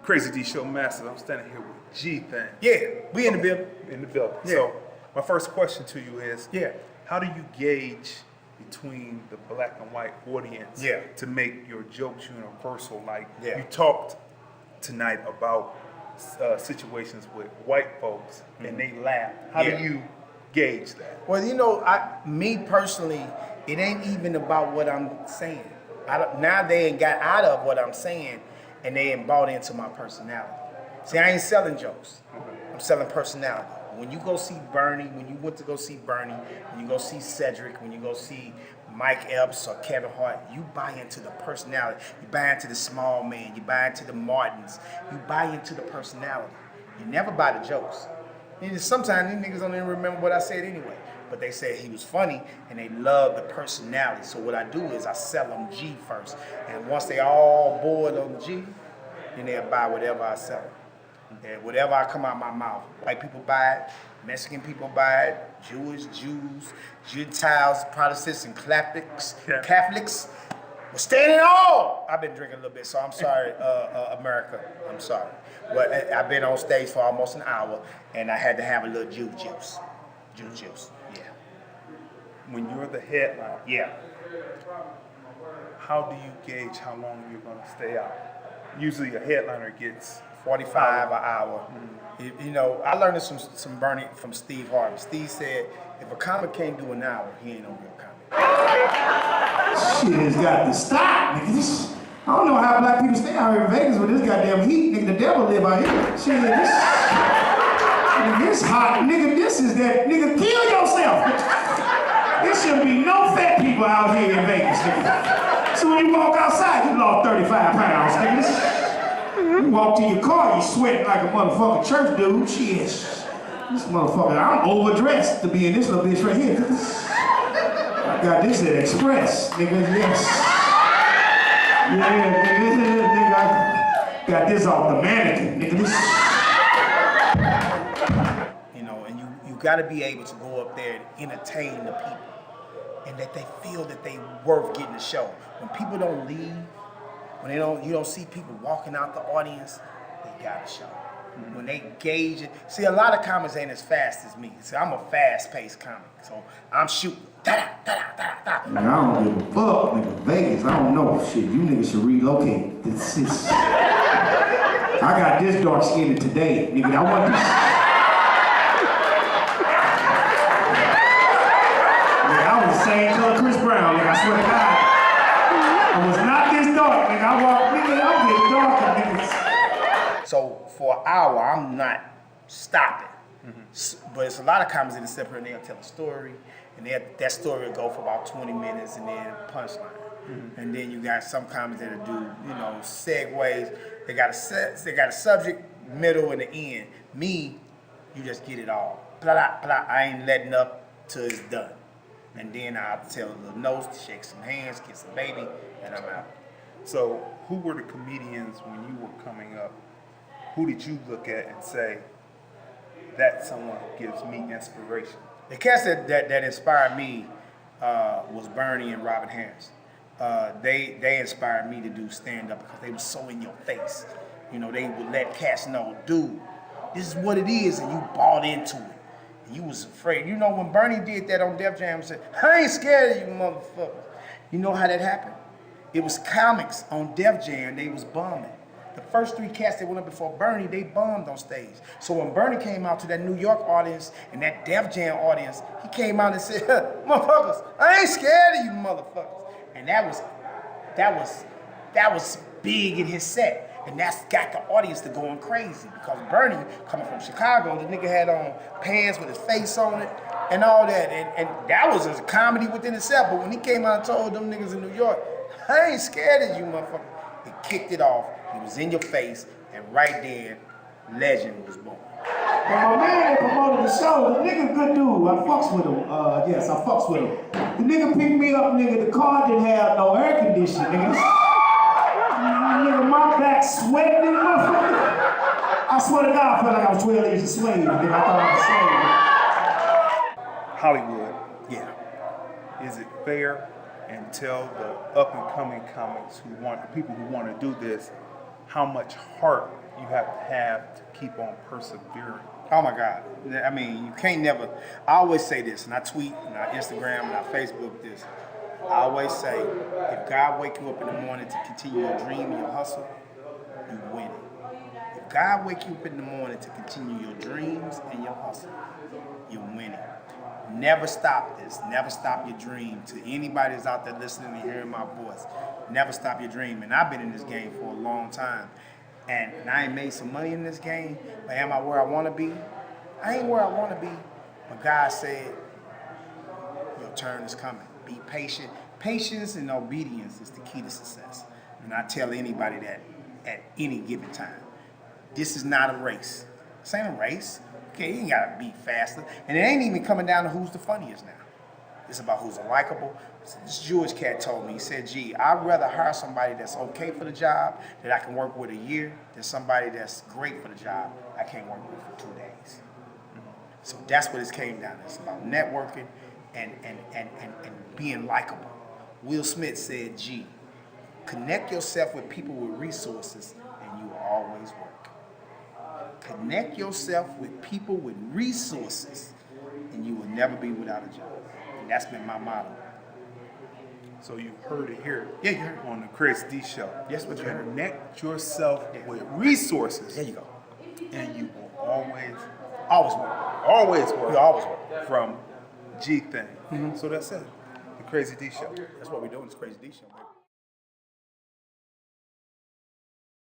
Crazy D Show Masters. I'm standing here with G-Thang. Yeah, we in the building. In the building. Yeah. So my first question to you is, Yeah. how do you gauge between the black and white audience to make your jokes universal? Like you talked tonight about situations with white folks and they laugh. How do you gauge that? Well, you know, me personally, it ain't even about what I'm saying. Now they ain't got out of what I'm saying and they ain't bought into my personality. See, I ain't selling jokes. I'm selling personality. When you go see Bernie, when you went to go see Bernie, when you go see Cedric, when you go see Mike Epps or Kevin Hart, you buy into the personality. You buy into the small man. You buy into the Martins. You buy into the personality. You never buy the jokes. And sometimes these niggas don't even remember what I said anyway. But they said he was funny and they love the personality. So what I do is I sell them G first. And once they all bored on G, then they'll buy whatever I sell them. And whatever I come out my mouth, white people buy it, Mexican people buy it, Jews, Gentiles, Protestants, and Catholics. Well, standing all. I've been drinking a little bit, so I'm sorry, America. I'm sorry. But I've been on stage for almost an hour, and I had to have a little juice. Yeah. When you're the headliner, how do you gauge how long you're going to stay out? Usually a headliner gets 45 an hour. You know, I learned this from Bernie, from Steve Harvey. Steve said, if a comic can't do an hour, he ain't no real comic. Shit has got to stop, nigga. I don't know how black people stay out here in Vegas with this goddamn heat, nigga. The devil live out here. Shit, this hot, nigga. This is that, nigga. Kill yourself. There shouldn't be no fat people out here in Vegas, nigga. So when you walk outside, you lost 35 pounds, nigga. You walk to your car, you sweating like a motherfucking church dude. Shit. This motherfucker, I'm overdressed to be in this little bitch right here. I got this at Express, nigga, yes. Yeah, nigga, I got this off the mannequin, nigga. You know, and you gotta be able to go up there and entertain the people. And that they feel that they worth getting the show. When people don't leave, when you don't see people walking out the audience, they got a show. When they gauge it, see, a lot of comics ain't as fast as me. See, I'm a fast-paced comic, so I'm shooting. Man, I don't give a fuck, nigga. Vegas, I don't know. Shit, you niggas should relocate. This is. I got this dark skin today, nigga. I want this. Nigga, I was the same color Chris Brown, nigga. I swear to God. I was not this dark, nigga. I walk, nigga. I'm getting darker, nigga. So for an hour, I'm not stopping. But it's a lot of comics that sit here and they'll tell a story, and that story will go for about 20 minutes, and then punchline. And then you got some comics that'll do, you know, segues. They got a subject, middle, and the end. Me, you just get it all. Blah, blah. I ain't letting up till it's done. And then I'll tell a little notes, shake some hands, kiss a baby, and I'm out. So who were the comedians when you were coming up? Who did you look at and say, that someone gives me inspiration? The cast that inspired me was Bernie and Robin Harris. They inspired me to do stand-up because they were so in your face. You know, they would let cats know, dude, this is what it is, and you bought into it. And you was afraid. You know, when Bernie did that on Def Jam and said, I ain't scared of you motherfuckers. You know how that happened? It was comics on Def Jam, they was bombing. The first 3 cats that went up before Bernie, they bombed on stage. So when Bernie came out to that New York audience and that Def Jam audience, he came out and said, motherfuckers, I ain't scared of you motherfuckers. And that was big in his set. And that's got the audience to going crazy because Bernie, coming from Chicago, the nigga had on pants with his face on it and all that. And that was a comedy within itself. But when he came out and told them niggas in New York, I ain't scared of you motherfuckers, he kicked it off. He was in your face, and right there, legend was born. But my man that promoted the show, the nigga good dude. I fucks with him. Yes, I fucks with him. The nigga picked me up, nigga. The car didn't have no air conditioning, nigga. Nigga, my back sweating, motherfucker. I swear to God, I felt like I was 12 years a slave, nigga. I thought I was a slave. Hollywood. Yeah. Is it fair and tell the up and coming comics people who want to do this how much heart you have to keep on persevering. Oh my God. I mean, you can't never, I always say this, and I tweet, and I Instagram, and I Facebook this. I always say, if God wake you up in the morning to continue your dream and your hustle, you win it. If God wake you up in the morning to continue your dreams and your hustle, you win it. Never stop this. Never stop your dream. To anybody that's out there listening and hearing my voice, never stop your dream. And I've been in this game for a long time. And I ain't made some money in this game, but am I where I want to be? I ain't where I want to be, but God said, your turn is coming. Be patient. Patience and obedience is the key to success. And I tell anybody that at any given time. This is not a race. This ain't a race. Okay, you ain't got to be faster. And it ain't even coming down to who's the funniest now. It's about who's likable. This Jewish cat told me, he said, gee, I'd rather hire somebody that's okay for the job that I can work with a year than somebody that's great for the job I can't work with for 2 days. So that's what it came down to. It's about networking and being likable. Will Smith said, gee, connect yourself with people with resources and you will always work. Connect yourself with people with resources and you will never be without a job. And that's been my motto. So you heard it here. Yeah, you heard it. On the Chris D Show. Yes, what you heard. Connect yourself with resources. There you go. And you will always work. Always work. You always work. From G-Thang. So that's it. The Crazy D Show. That's what we're doing. It's Crazy D Show, baby.